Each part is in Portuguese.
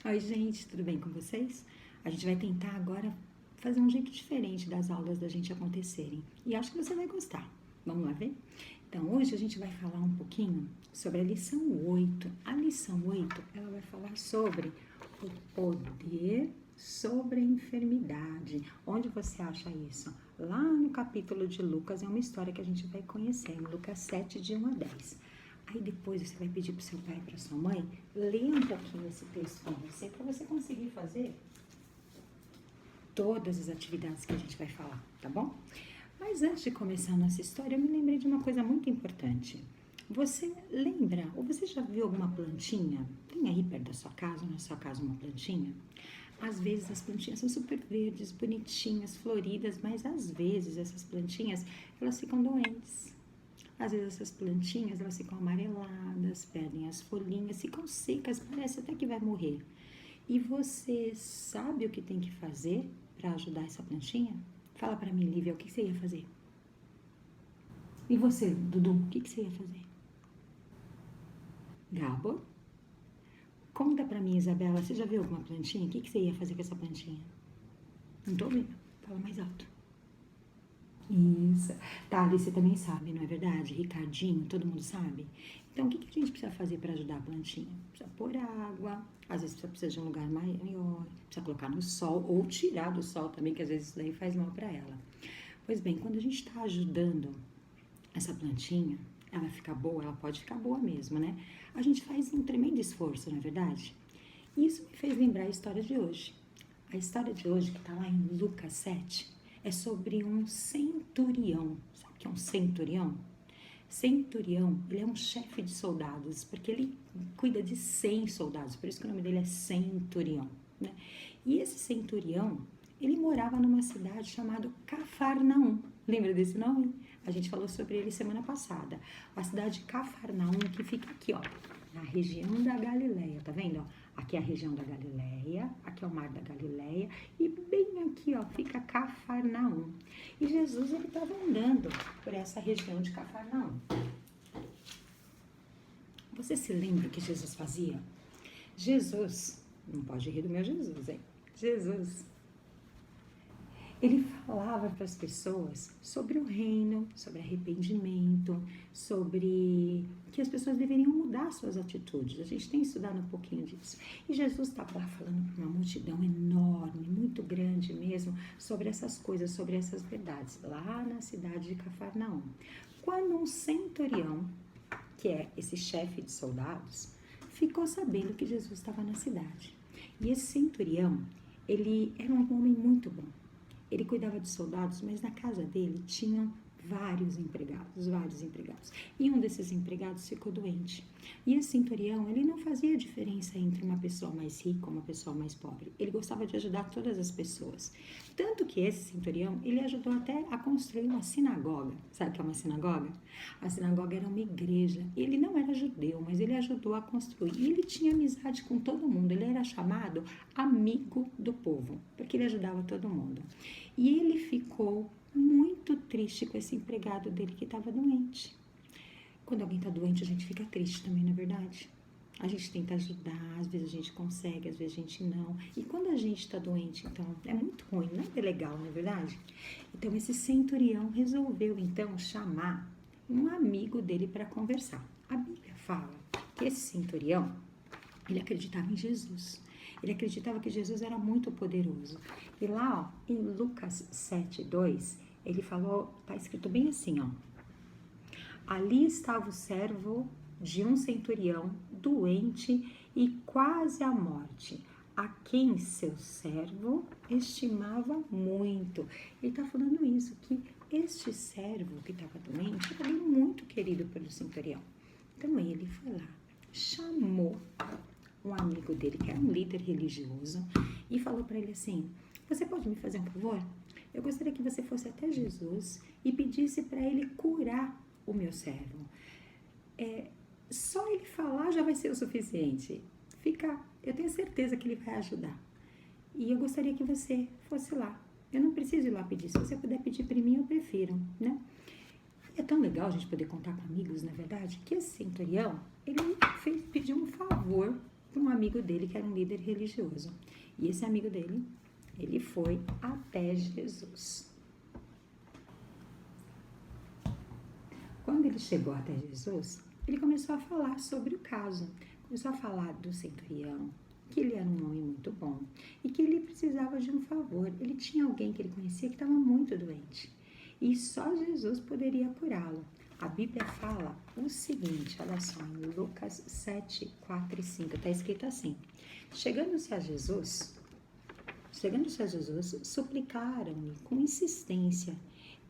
Oi, gente, tudo bem com vocês? A gente vai tentar agora fazer um jeito diferente das aulas da gente acontecerem. E acho que você vai gostar. Vamos lá ver? Então, hoje a gente vai falar um pouquinho sobre a lição 8. A lição 8, ela vai falar sobre o poder sobre a enfermidade. Onde você acha isso? Lá no capítulo de Lucas, é uma história que a gente vai conhecer, em Lucas 7, de 1 a 10. Aí depois você vai pedir para o seu pai e para sua mãe ler um pouquinho esse texto com você, para você conseguir fazer todas as atividades que a gente vai falar, tá bom? Mas antes de começar a nossa história, eu me lembrei de uma coisa muito importante. Você lembra, ou você já viu alguma plantinha? Tem aí perto da sua casa, ou na sua casa, uma plantinha? Às vezes as plantinhas são super verdes, bonitinhas, floridas, mas às vezes essas plantinhas, elas ficam doentes. Às vezes essas plantinhas, elas ficam amareladas, perdem as folhinhas, ficam secas, parece até que vai morrer. E você sabe o que tem que fazer para ajudar essa plantinha? Fala para mim, Lívia, o que você ia fazer? E você, Dudu, o que você ia fazer? Gabo? Conta para mim, Isabela, você já viu alguma plantinha? O que você ia fazer com essa plantinha? Não tô ouvindo. Fala mais alto. Isso. Tá, Alice, você também sabe, não é verdade? Ricardinho, todo mundo sabe? Então, o que a gente precisa fazer para ajudar a plantinha? Precisa pôr água, às vezes precisa de um lugar maior, precisa colocar no sol ou tirar do sol também, que às vezes isso daí faz mal para ela. Pois bem, quando a gente está ajudando essa plantinha, ela fica boa, ela pode ficar boa mesmo, né? A gente faz um tremendo esforço, não é verdade? E isso me fez lembrar a história de hoje. A história de hoje, que está lá em Lucas 7, é sobre um centurião. Sabe o que é um centurião? Centurião, ele é um chefe de soldados, porque ele cuida de 100 soldados, por isso que o nome dele é centurião, né? E esse centurião, ele morava numa cidade chamada Cafarnaum. Lembra desse nome? A gente falou sobre ele semana passada. A cidade de Cafarnaum, que fica aqui, ó, na região da Galileia, tá vendo? Aqui é a região da Galileia, aqui é o mar da Galileia, e bem aqui, ó, fica Cafarnaum. E Jesus, ele estava andando por essa região de Cafarnaum. Você se lembra o que Jesus fazia? Jesus, não pode rir do meu Jesus, hein? Jesus, ele falava para as pessoas sobre o reino, sobre arrependimento, sobre que as pessoas deveriam mudar suas atitudes. A gente tem estudado um pouquinho disso. E Jesus estava lá falando para uma multidão enorme, muito grande mesmo, sobre essas coisas, sobre essas verdades, lá na cidade de Cafarnaum. Quando um centurião, que é esse chefe de soldados, ficou sabendo que Jesus estava na cidade. E esse centurião, ele era um homem muito bom. Ele cuidava de soldados, mas na casa dele tinham vários empregados. E um desses empregados ficou doente. E esse centurião, ele não fazia diferença entre uma pessoa mais rica ou uma pessoa mais pobre. Ele gostava de ajudar todas as pessoas. Tanto que esse centurião, ele ajudou até a construir uma sinagoga. Sabe o que é uma sinagoga? A sinagoga era uma igreja. Ele não era judeu, mas ele ajudou a construir. E ele tinha amizade com todo mundo. Ele era chamado amigo do povo, porque ele ajudava todo mundo. E ele ficou muito triste com esse empregado dele que estava doente. Quando alguém está doente, a gente fica triste também, não é verdade? A gente tenta ajudar, às vezes a gente consegue, às vezes a gente não. E quando a gente está doente, então, é muito ruim, não é legal, não é verdade? Então, esse centurião resolveu, então, chamar um amigo dele para conversar. A Bíblia fala que esse centurião, ele acreditava em Jesus. Ele acreditava que Jesus era muito poderoso. E lá, ó, em Lucas 7:2, ele falou, tá escrito bem assim, ó. Ali estava o servo de um centurião doente e quase à morte, a quem seu servo estimava muito. Ele está falando isso, que este servo que estava doente era muito querido pelo centurião. Então ele foi lá, chamou um amigo dele, que era um líder religioso, e falou para ele assim, você pode me fazer um favor? Eu gostaria que você fosse até Jesus e pedisse para ele curar o meu servo. Só ele falar já vai ser o suficiente. Eu tenho certeza que ele vai ajudar. E eu gostaria que você fosse lá. Eu não preciso ir lá pedir. Se você puder pedir para mim, eu prefiro, né? É tão legal a gente poder contar com amigos, na verdade, que esse centurião, ele pediu um favor para um amigo dele que era um líder religioso. E esse amigo dele, ele foi até Jesus. Quando ele chegou até Jesus, ele começou a falar sobre o caso. Começou a falar do centurião, que ele era um homem muito bom e que ele precisava de um favor. Ele tinha alguém que ele conhecia que estava muito doente e só Jesus poderia curá-lo. A Bíblia fala o seguinte, olha só, em Lucas 7, 4 e 5, está escrito assim: Chegando-se a Jesus, suplicaram-lhe com insistência: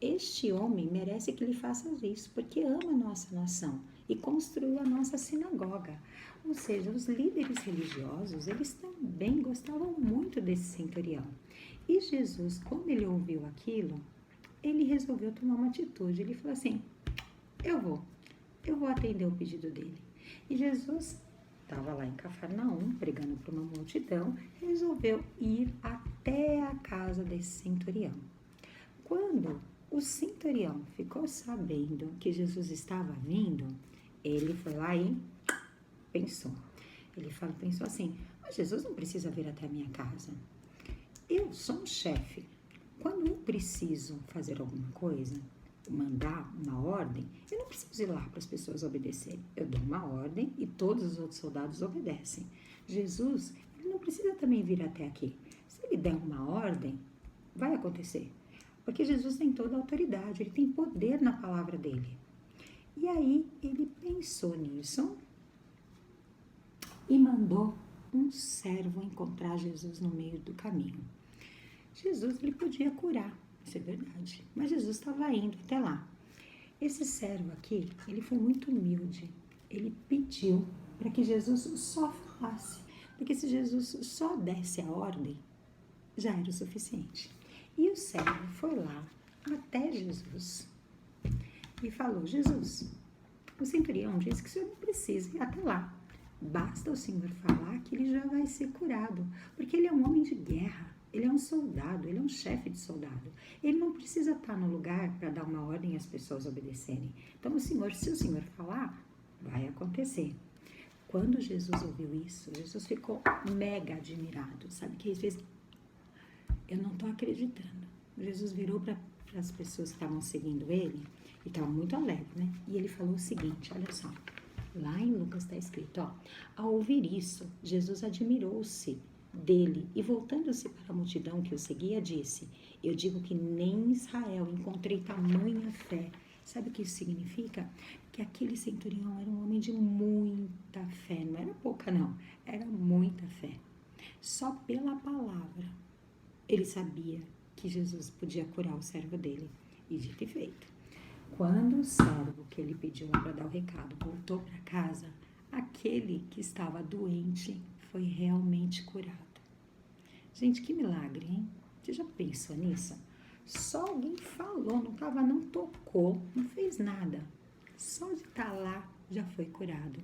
Este homem merece que lhe faças isso, porque ama a nossa nação e construiu a nossa sinagoga. Ou seja, os líderes religiosos, eles também gostavam muito desse centurião. E Jesus, como ele ouviu aquilo, ele resolveu tomar uma atitude. Ele falou assim: eu vou atender o pedido dele. E Jesus estava lá em Cafarnaum, pregando para uma multidão, resolveu ir até a casa desse centurião. Quando o centurião ficou sabendo que Jesus estava vindo, ele foi lá e pensou. Pensou assim: mas Jesus não precisa vir até a minha casa. Eu sou um chefe. Quando eu preciso fazer alguma coisa, mandar uma ordem, eu não preciso ir lá para as pessoas obedecerem. Eu dou uma ordem e todos os outros soldados obedecem. Jesus, ele não precisa também vir até aqui. Se ele der uma ordem, vai acontecer. Porque Jesus tem toda a autoridade, ele tem poder na palavra dele. E aí ele pensou nisso e mandou um servo encontrar Jesus no meio do caminho. Jesus, ele podia curar, isso é verdade, mas Jesus estava indo até lá. Esse servo aqui, ele foi muito humilde, ele pediu para que Jesus só falasse, porque se Jesus só desse a ordem, já era o suficiente. E o servo foi lá até Jesus e falou: Jesus, o centurião disse que o senhor não precisa ir até lá. Basta o senhor falar que ele já vai ser curado, porque ele é um homem de guerra, ele é um soldado, ele é um chefe de soldado. Ele não precisa estar no lugar para dar uma ordem e as pessoas obedecerem. Então, se o senhor falar, vai acontecer. Quando Jesus ouviu isso, Jesus ficou mega admirado. Sabe que às vezes eu não estou acreditando. Jesus virou para as pessoas que estavam seguindo ele e estavam muito alegres, né? E ele falou o seguinte, olha só. Lá em Lucas está escrito, ó: ao ouvir isso, Jesus admirou-se dele e voltando-se para a multidão que o seguia, disse: eu digo que nem em Israel encontrei tamanha fé. Sabe o que isso significa? Que aquele centurião era um homem de muita fé, não era pouca não, era muita fé. Só pela palavra ele sabia que Jesus podia curar o servo dele, e dito e feito. Quando o servo que ele pediu lá para dar o recado voltou para casa, aquele que estava doente foi realmente curado. Gente, que milagre, hein? Você já pensou nisso? Só alguém falou, não tocou, não fez nada. Só de estar lá já foi curado.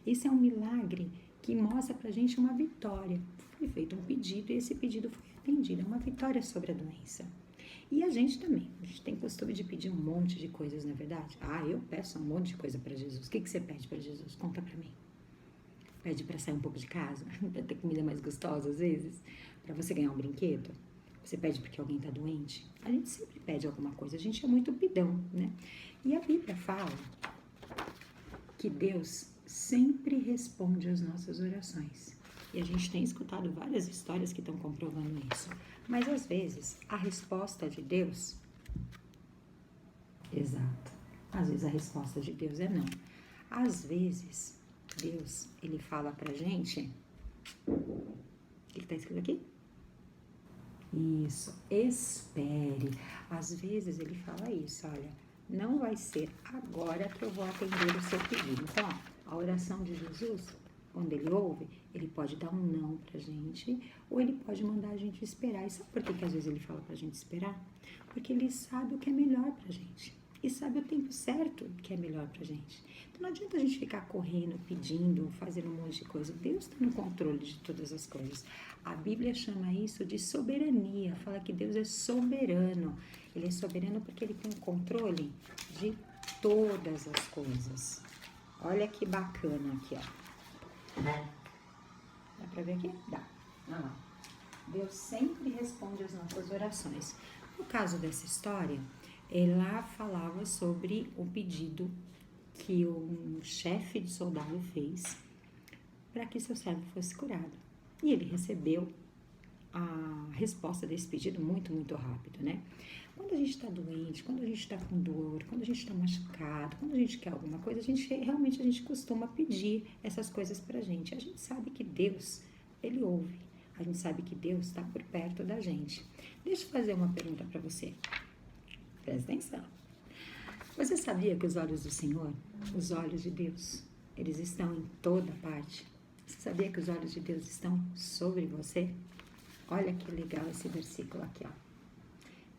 Esse é um milagre que mostra pra gente uma vitória. Foi feito um pedido e esse pedido foi atendido. É uma vitória sobre a doença. E a gente também, a gente tem costume de pedir um monte de coisas, não é verdade? Eu peço um monte de coisa para Jesus. O que você pede para Jesus? Conta para mim. Pede para sair um pouco de casa, para ter comida mais gostosa às vezes, para você ganhar um brinquedo. Você pede porque alguém está doente. A gente sempre pede alguma coisa, a gente é muito pidão, né? E a Bíblia fala que Deus sempre responde às nossas orações. E a gente tem escutado várias histórias que estão comprovando isso. Mas às vezes a resposta de Deus, exato, às vezes a resposta de Deus é não. Às vezes Deus, ele fala pra gente, o que está escrito aqui? Isso, espere. Às vezes ele fala isso, olha, não vai ser agora que eu vou atender o seu pedido. Então, ó, a oração de Jesus, quando ele ouve, ele pode dar um não pra gente, ou ele pode mandar a gente esperar. E sabe por que às vezes ele fala pra gente esperar? Porque ele sabe o que é melhor pra gente. E sabe o tempo certo que é melhor pra gente. Então não adianta a gente ficar correndo, pedindo, fazendo um monte de coisa. Deus está no controle de todas as coisas. A Bíblia chama isso de soberania. Fala que Deus é soberano. Ele é soberano porque ele tem o controle de todas as coisas. Olha que bacana aqui, ó. Dá para ver aqui? Dá. Olha lá. Deus sempre responde as nossas orações. No caso dessa história, ela falava sobre o pedido que um chefe de soldado fez para que seu servo fosse curado. E ele recebeu a resposta desse pedido muito, muito rápido, né? Quando a gente está doente, quando a gente está com dor, quando a gente está machucado, quando a gente quer alguma coisa, a gente costuma pedir essas coisas pra gente. A gente sabe que Deus, Ele ouve. A gente sabe que Deus está por perto da gente. Deixa eu fazer uma pergunta para você. Presta atenção. Você sabia que os olhos do Senhor, os olhos de Deus, eles estão em toda parte? Você sabia que os olhos de Deus estão sobre você? Olha que legal esse versículo aqui, ó.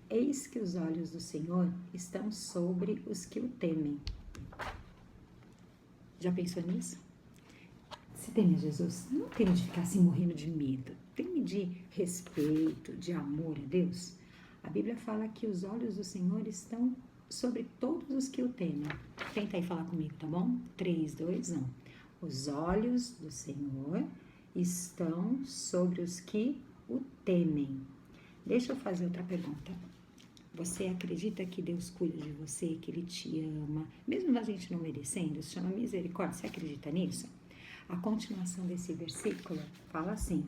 Eis que os olhos do Senhor estão sobre os que o temem. Já pensou nisso? Se teme a Jesus, não teme de ficar assim morrendo de medo. Teme de respeito, de amor a Deus. A Bíblia fala que os olhos do Senhor estão sobre todos os que o temem. Tenta aí falar comigo, tá bom? 3, 2, 1. Os olhos do Senhor estão sobre os que o temem. Deixa eu fazer outra pergunta. Você acredita que Deus cuida de você, que Ele te ama, mesmo a gente não merecendo? Se chama misericórdia. Você acredita nisso? A continuação desse versículo fala assim: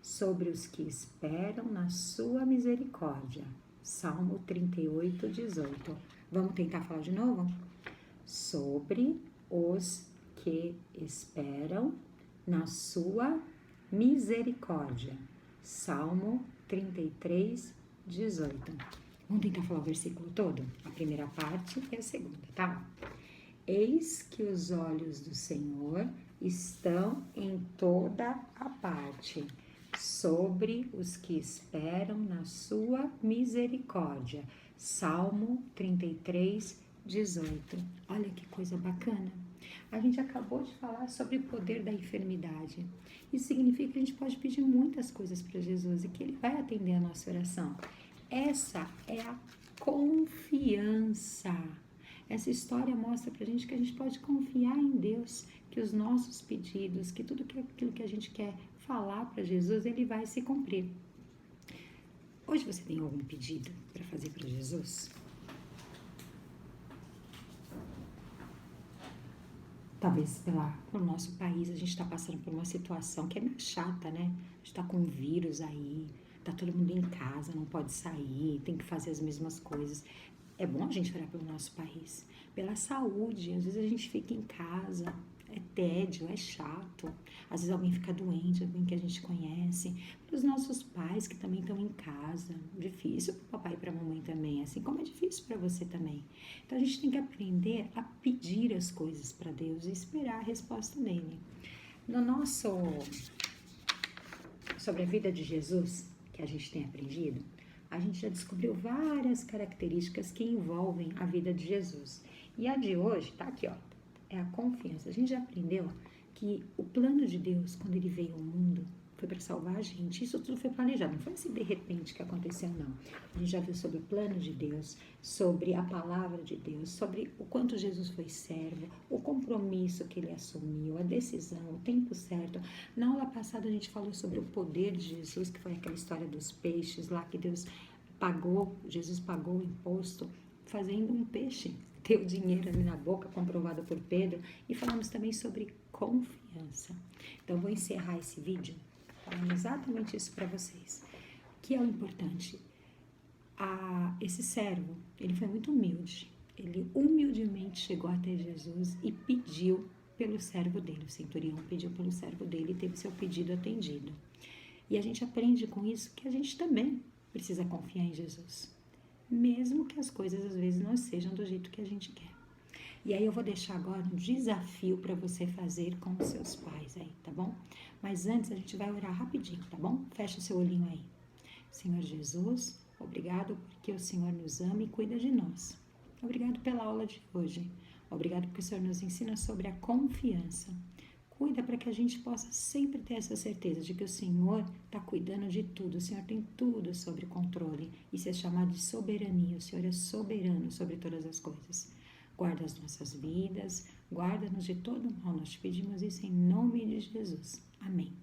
sobre os que esperam na sua misericórdia. Salmo 38, 18. Vamos tentar falar de novo? Sobre os que esperam na sua misericórdia. Salmo 33, 18. Vamos tentar falar o versículo todo? A primeira parte e a segunda, tá? Eis que os olhos do Senhor estão em toda a parte, sobre os que esperam na sua misericórdia. Salmo 33, 18. Olha que coisa bacana. A gente acabou de falar sobre o poder da enfermidade. Isso significa que a gente pode pedir muitas coisas para Jesus e que Ele vai atender a nossa oração. Essa é a confiança. Essa história mostra pra gente que a gente pode confiar em Deus, que os nossos pedidos, que tudo aquilo que a gente quer falar para Jesus, Ele vai se cumprir. Hoje você tem algum pedido para fazer para Jesus? Talvez pelo nosso país a gente está passando por uma situação que é meio chata, né? A gente está com um vírus aí, tá todo mundo em casa, não pode sair, tem que fazer as mesmas coisas. É bom a gente orar pelo nosso país, pela saúde. Às vezes a gente fica em casa, é tédio, é chato. Às vezes alguém fica doente, alguém que a gente conhece. Pelos nossos pais que também estão em casa. Difícil para o papai e para a mamãe também, assim como é difícil para você também. Então a gente tem que aprender a pedir as coisas para Deus e esperar a resposta dele. No nosso sobre a vida de Jesus, que a gente tem aprendido, a gente já descobriu várias características que envolvem a vida de Jesus. E a de hoje, tá aqui, ó, é a confiança. A gente já aprendeu que o plano de Deus, quando Ele veio ao mundo, foi para salvar a gente. Isso tudo foi planejado, não foi assim de repente que aconteceu, não. A gente já viu sobre o plano de Deus, sobre a palavra de Deus, sobre o quanto Jesus foi servo, o compromisso que Ele assumiu, a decisão, o tempo certo. Na aula passada a gente falou sobre o poder de Jesus, que foi aquela história dos peixes lá que Jesus pagou o imposto fazendo um peixe ter o dinheiro ali na boca, comprovado por Pedro. E falamos também sobre confiança. Então, vou encerrar esse vídeo falando exatamente isso para vocês. O que é o importante? Esse servo, ele foi muito humilde. Ele humildemente chegou até Jesus e pediu pelo servo dele. O centurião pediu pelo servo dele e teve seu pedido atendido. E a gente aprende com isso que a gente também precisa confiar em Jesus, mesmo que as coisas às vezes não sejam do jeito que a gente quer. E aí eu vou deixar agora um desafio para você fazer com os seus pais aí, tá bom? Mas antes a gente vai orar rapidinho, tá bom? Fecha o seu olhinho aí. Senhor Jesus, obrigado porque o Senhor nos ama e cuida de nós. Obrigado pela aula de hoje. Obrigado porque o Senhor nos ensina sobre a confiança. Cuida para que a gente possa sempre ter essa certeza de que o Senhor está cuidando de tudo. O Senhor tem tudo sob controle. Isso é chamado de soberania. O Senhor é soberano sobre todas as coisas. Guarda as nossas vidas, guarda-nos de todo mal. Nós te pedimos isso em nome de Jesus. Amém.